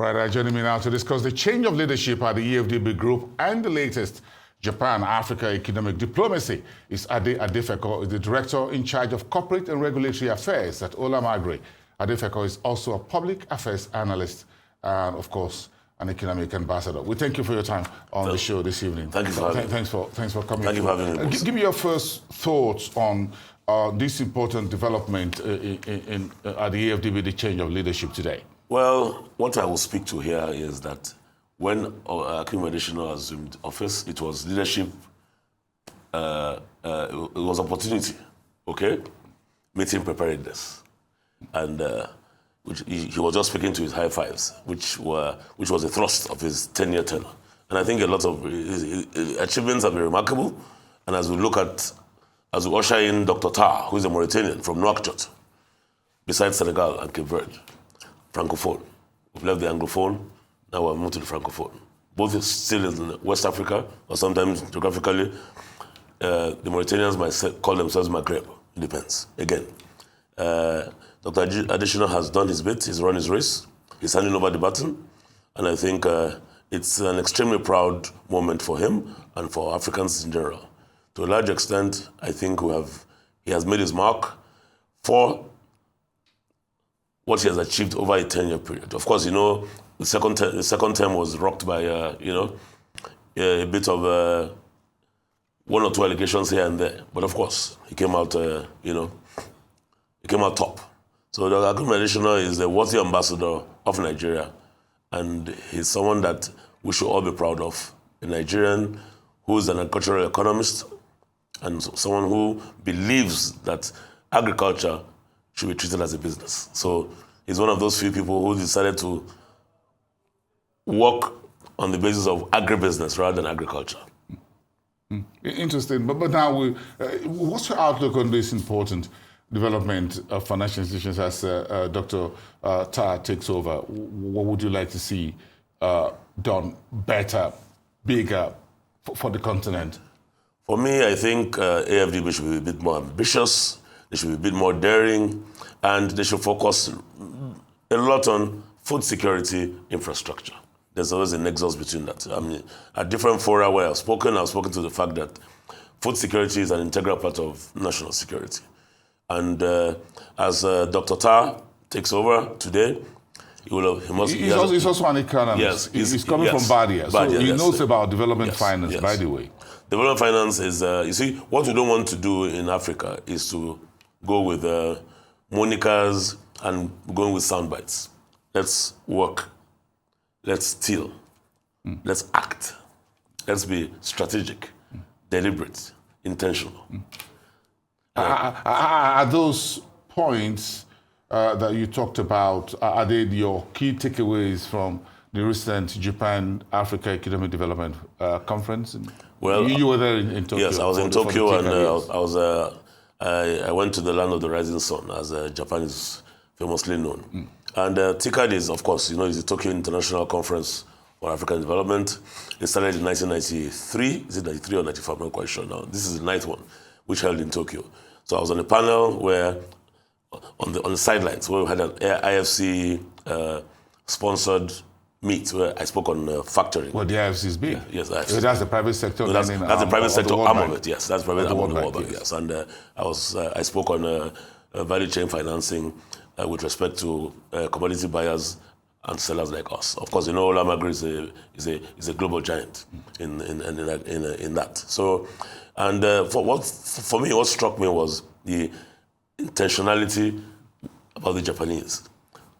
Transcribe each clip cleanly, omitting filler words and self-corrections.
Right, joining me now to discuss the change of leadership at the AFDB group and the latest Japan-Africa economic diplomacy is Adefeko, the director in charge of corporate and regulatory affairs at Olam Agri. Adefeko is also a public affairs analyst and, of course, an economic ambassador. We thank you for your time on the show this evening. Thank you for having me. Thanks for coming. Thank you for having me. Give me your first thoughts on this important development at the AFDB, the change of leadership today. Well, what I will speak to here is that when Akim Adesina assumed office, it was leadership, it was opportunity, okay? Meeting preparedness. And he was just speaking to his high fives, which was a thrust of his 10-year tenure. And I think a lot of his achievements have been remarkable. And as we usher in Dr. Tar, who is a Mauritanian from Nouakchott, besides Senegal and Cape Verde, Francophone. We've left the Anglophone, now we're moved to the Francophone. Both is still in West Africa, or sometimes geographically, the Mauritanians might call themselves Maghreb. It depends. Again, Dr. Adesina has done his bit, he's run his race, he's handing over the baton, and I think it's an extremely proud moment for him and for Africans in general. To a large extent, I think he has made his mark for what he has achieved over a 10-year period. Of course, the second term was rocked by, a bit of one or two allegations here and there. But of course, he came out, he came out top. So Dr. Akim Adesina is a worthy ambassador of Nigeria, and he's someone that we should all be proud of. A Nigerian who is an agricultural economist and someone who believes that agriculture should be treated as a business. So he's one of those few people who decided to work on the basis of agribusiness rather than agriculture. Interesting. But now, what's your outlook on this important development of financial institutions as Dr. Tar takes over? What would you like to see done better, bigger for the continent? For me, I think AFDB should be a bit more ambitious. They should be a bit more daring, and they should focus a lot on food security infrastructure. There's always a nexus between that. I mean, at different fora where I've spoken to the fact that food security is an integral part of national security. And as Dr. Tar takes over today, he's also an economist. Yes, he's coming from Badia, so he knows about development finance, by the way. Development finance is, you see, what we don't want to do in Africa is to go with monikers and going with sound bites. Let's work. Let's steal. Let's act. Let's be strategic, deliberate, intentional. Are those points that you talked about, are they your key takeaways from the recent Japan-Africa Economic Development Conference? Well, you were there in Tokyo. Yes, I was in Tokyo, and I went to the land of the rising sun, as Japan is famously known. And TICAD is, of course, is the Tokyo International Conference for African Development. It started in 1993. Is it 93 or 94? I'm not quite sure now. This is the ninth one, which held in Tokyo. So I was on a panel where, on the sidelines, where we had an IFC sponsored meet where I spoke on factoring. Well, the IFC is big. Yes, the IFC. So that's the private sector. No, that's the private sector arm of it. Yes, that's the private arm of the World Bank. Yes. Yes, and I spoke on value chain financing with respect to commodity buyers and sellers like us. Of course, Olam Agri is a global giant in that. So, and for me, what struck me was the intentionality about the Japanese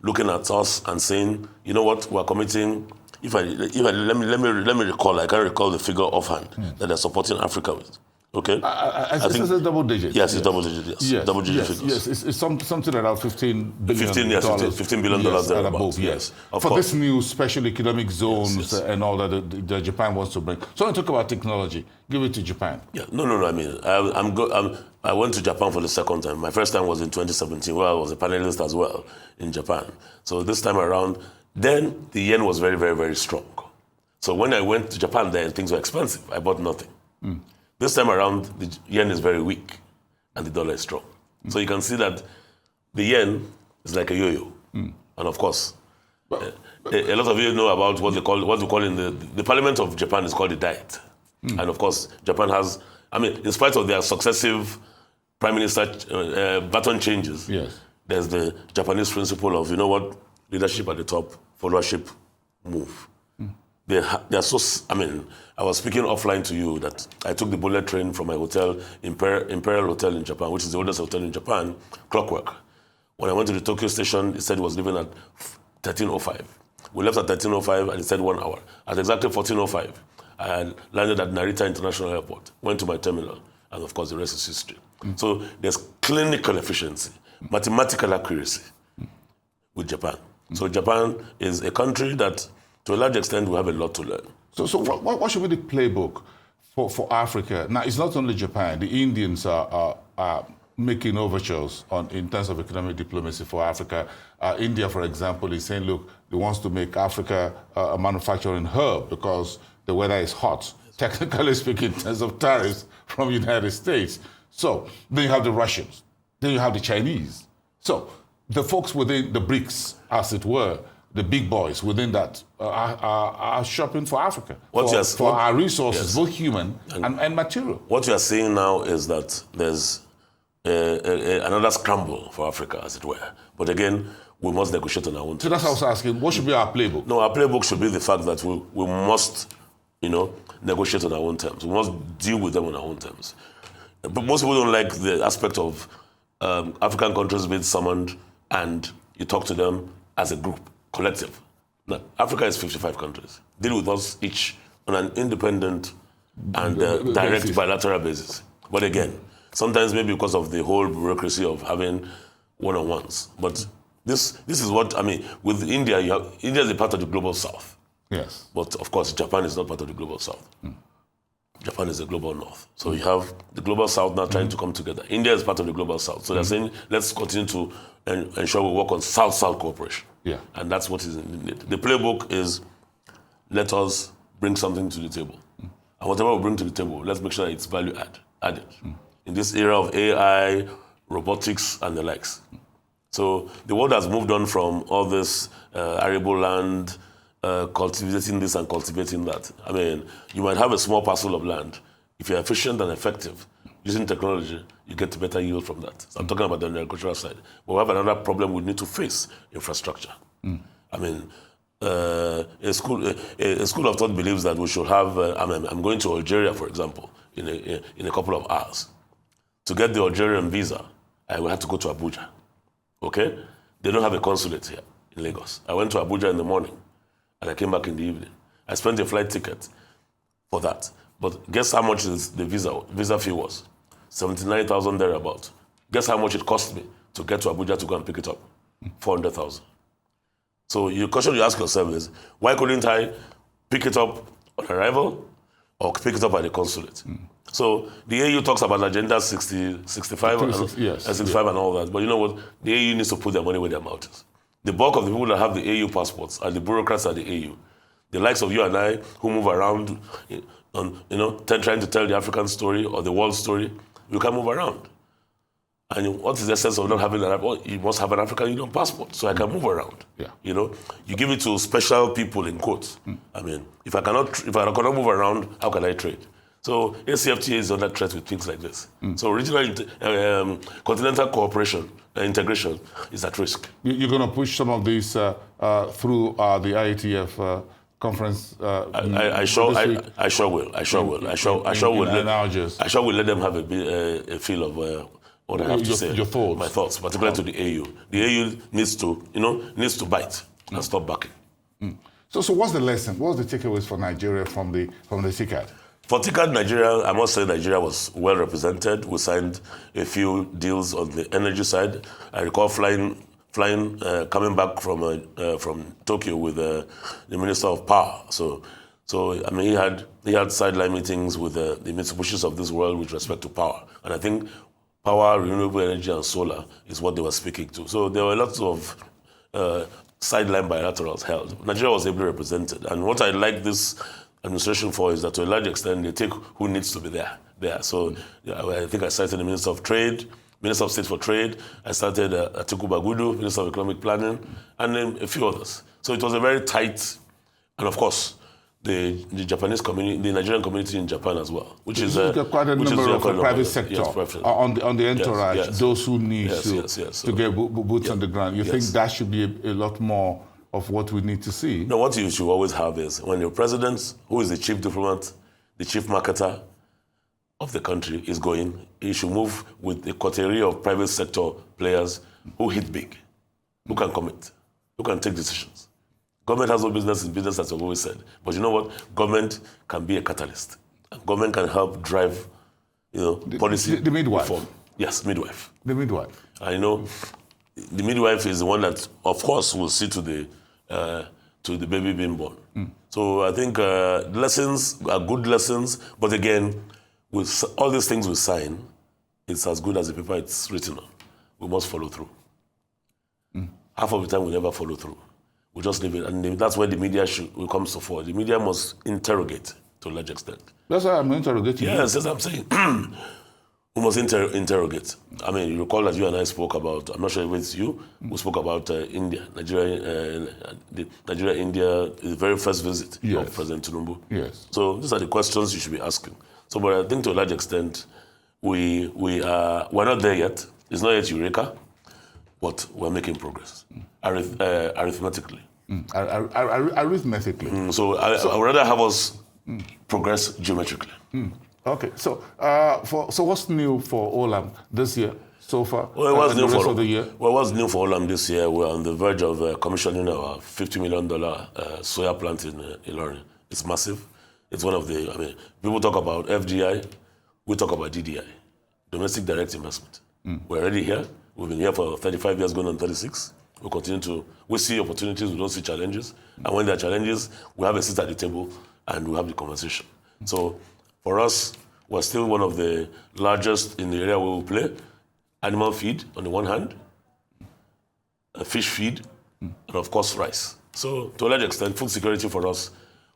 looking at us and saying, you know what, we're committing. Let me recall. I can't recall the figure offhand that they're supporting Africa with. Okay, I think it's a double digit. Yes, it's double digit. Yes, double digit figures. Yes, it's something around $15 billion. $15 billion and above. Yes, of for course. This new special economic zones and all that Japan wants to bring. So I talk about technology. Give it to Japan. Yeah, no. I mean, I went to Japan for the second time. My first time was in 2017, where I was a panelist as well in Japan. So this time around, then the yen was very, very, very strong. So when I went to Japan, then things were expensive. I bought nothing. This time around, the yen is very weak and the dollar is strong. So you can see that the yen is like a yo-yo. And of course, a lot of you know about what we call in the Parliament of Japan is called the Diet. And of course, Japan has, in spite of their successive prime minister baton changes, yes, there's the Japanese principle of, leadership at the top, followership, move. They are so, I was speaking offline to you that I took the bullet train from my hotel, Imperial Hotel in Japan, which is the oldest hotel in Japan, clockwork. When I went to the Tokyo station, it said it was leaving at 13:05. We left at 13:05 and it said 1 hour. At exactly 14:05, I landed at Narita International Airport, went to my terminal, and of course the rest is history. So there's clinical efficiency, mathematical accuracy with Japan. So Japan is a country that, to a large extent, we have a lot to learn. So what should be the playbook for Africa? Now, it's not only Japan. The Indians are making overtures in terms of economic diplomacy for Africa. India, for example, is saying, look, it wants to make Africa a manufacturing hub because the weather is hot, technically speaking, in terms of tariffs from the United States. So then you have the Russians. Then you have the Chinese. So the folks within the BRICS, as it were, the big boys within that are shopping for Africa, for our resources, both human and material. What you are seeing now is that there's another scramble for Africa, as it were. But again, we must negotiate on our own terms. So that's what I was asking. What should be our playbook? No, our playbook should be the fact that we must, negotiate on our own terms. We must deal with them on our own terms. But most people don't like the aspect of African countries being summoned and you talk to them as a group, collective. Now, Africa is 55 countries. Deal with us each on an independent and direct bilateral basis. But again, sometimes maybe because of the whole bureaucracy of having one-on-ones. But this is what, with India, India is a part of the global south. Yes. But of course, Japan is not part of the global south. Japan is the global north. So you have the global south now trying to come together. India is part of the global south. So they're saying, let's continue to ensure we work on south-south cooperation. Yeah. And that's what is needed. The playbook is, let us bring something to the table. And whatever we bring to the table, let's make sure that it's value added. In this era of AI, robotics, and the likes. So the world has moved on from all this arable land, cultivating this and cultivating that. You might have a small parcel of land. If you're efficient and effective, using technology, you get better yield from that. So I'm talking about the agricultural side. But we have another problem we need to face: infrastructure. A school of thought believes that we should have. I'm going to Algeria, for example, in a couple of hours. To get the Algerian visa, I will have to go to Abuja. Okay? They don't have a consulate here in Lagos. I went to Abuja in the morning, and I came back in the evening. I spent a flight ticket for that. But guess how much the visa fee was? 79,000 thereabout. Guess how much it cost me to get to Abuja to go and pick it up? 400,000. So the question you ask yourself is, why couldn't I pick it up on arrival or pick it up at the consulate? So the AU talks about Agenda 65 and 65 and all that. But you know what? The AU needs to put their money where their mouth is. The bulk of the people that have the AU passports are the bureaucrats at the AU. The likes of you and I who move around, trying to tell the African story or the world story, you can move around. And what is the sense of not having you must have an African Union passport so I can move around. Yeah. You give it to special people in quotes. If I cannot move around, how can I trade? So ACFTA is under threat with things like this. So regional continental cooperation integration is at risk. You're going to push some of these through the IETF conference. I sure will. I sure will let them have a feel of what I have to say. Your thoughts. My thoughts, particularly to the AU. The AU needs to bite and stop backing. So what's the lesson? What's the takeaways for Nigeria from the TICAD? For TICAD, Nigeria, I must say Nigeria was well represented. We signed a few deals on the energy side. I recall coming back from Tokyo with the Minister of Power. So he had sideline meetings with the Mitsubishis of this world with respect to power. And I think power, renewable energy, and solar is what they were speaking to. So there were lots of sideline bilaterals held. Nigeria was ably represented. And what I like this administration for is that to a large extent they take who needs to be there. So I think I cited the Minister of Trade, Minister of State for Trade. I started Atiku Bagudu, Minister of Economic Planning, and then a few others. So it was a very tight, and of course, the Japanese community, the Nigerian community in Japan as well, which is quite a number of the private sector on the entourage, yes. those who need to get boots on the ground. You think that should be a lot more of what we need to see? No, what you should always have is when your president, who is the chief diplomat, the chief marketer of the country, is going, he should move with a coterie of private sector players who hit big, who can commit, who can take decisions. Government has no business in business, as I've always said. But you know what? Government can be a catalyst. Government can help drive, policy the midwife. reform. Yes, midwife. The midwife. I know the midwife is the one that, of course, will see to the baby being born. So I think lessons are good lessons. But again, with all these things we sign, it's as good as the paper it's written on. We must follow through. Half of the time we never follow through. We just leave it, and that's where the media will come to fore. The media must interrogate to a large extent. That's why I'm interrogating. Yes, that's what I'm saying. We must interrogate. I mean, you recall that you and I spoke about, I'm not sure if it's you, we spoke about India, Nigeria, the very first visit of President Tinubu. Yes. So these are the questions you should be asking. So, but I think to a large extent, we're not there yet. It's not yet Eureka, but we're making progress. Arithmetically. Arithmetically. So I would rather have us progress geometrically. Okay. So what's new for Olam this year so far? Well, what's new for the year? Well, what's new for Olam this year? We're on the verge of commissioning our $50 million soya plant in Ilorin. It's massive. It's one of the. People talk about FDI, we talk about DDI, domestic direct investment. We're already here. We've been here for 35 years, going on 36. We see opportunities, we don't see challenges. And when there are challenges, we have a seat at the table and we have the conversation. So for us, we're still one of the largest in the area where we play. Animal feed on the one hand, fish feed, and of course rice. So to a large extent, food security for us,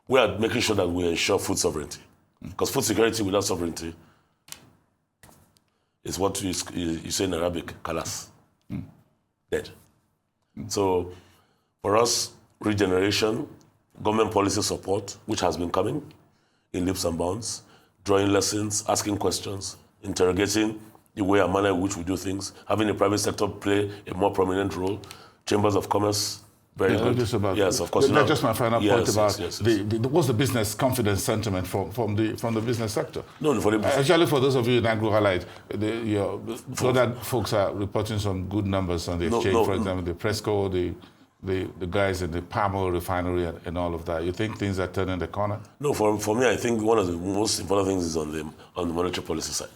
we are making sure that we ensure food sovereignty. Because food security without sovereignty is what you say in Arabic, kalas, dead. So for us, regeneration, government policy support, which has been coming in leaps and bounds, drawing lessons, asking questions, interrogating the way and manner in which we do things, having the private sector play a more prominent role, chambers of commerce, very good. Yes, of course. That's just my final point about what's the business confidence sentiment from the business sector? No, for the business. Actually, for those of you in agro-allied, other folks are reporting some good numbers on the exchange. For example, the Presco, the guys in the palm oil refinery and all of that. You think things are turning the corner? No, for me, I think one of the most important things is on the monetary policy side.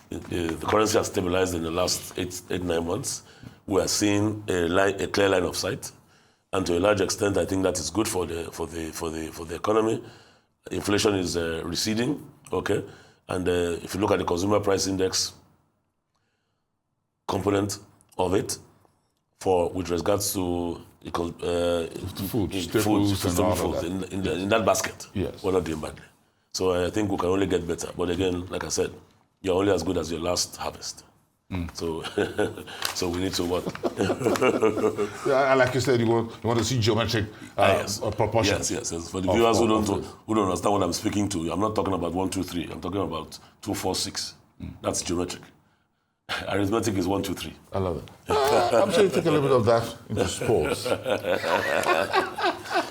The currency has stabilized in the last 8-9 months. We are seeing a clear line of sight. And to a large extent, I think that is good for the economy. Inflation is receding, okay? And if you look at the consumer price index component of it, with regards to food, in that basket, yes, we're not doing badly. So I think we can only get better. But again, like I said, you're only as good as your last harvest. So we need to work. Like you said, you want to see geometric proportions. Yes. For the viewers who don't understand what I'm speaking to, I'm not talking about 1, 2, 3. I'm talking about 2, 4, 6. That's geometric. Arithmetic is 1, 2, 3. I love it. I'm sure you take a little bit of that into sports.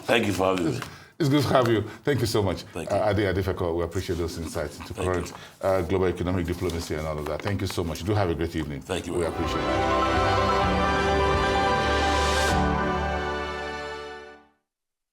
Thank you for having me. It's good to have you. Thank you so much. Thank you. Adefeko, we appreciate those insights into current global economic diplomacy and all of that. Thank you so much. Do have a great evening. Thank you. We appreciate it.